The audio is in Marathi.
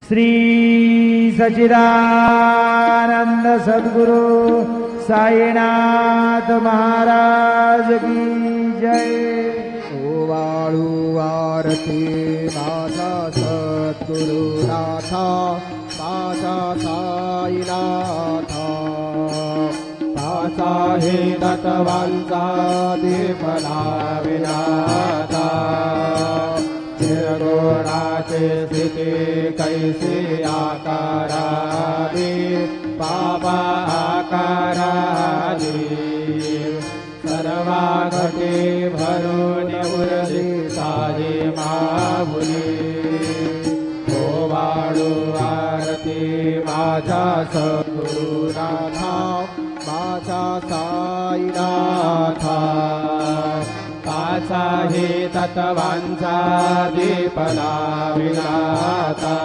श्री सच्चिदानंद सद्गुरु साईनाथ महाराज की जय। ओवाळू आरती माझा सद्गुरुनाथा माझा साईनाथा ताचा हे तत्वांचा दीपला विनाथा निर्गुणाचे स्थिती कैसी आकारादी बाबा आकारादी सर्वा घटे भरून उरली साई माऊली ओवाळू आरती माझा सद्गुरुनाथा माझा साईनाथा ताचा हे तत्वांचा दीपला विनाथा।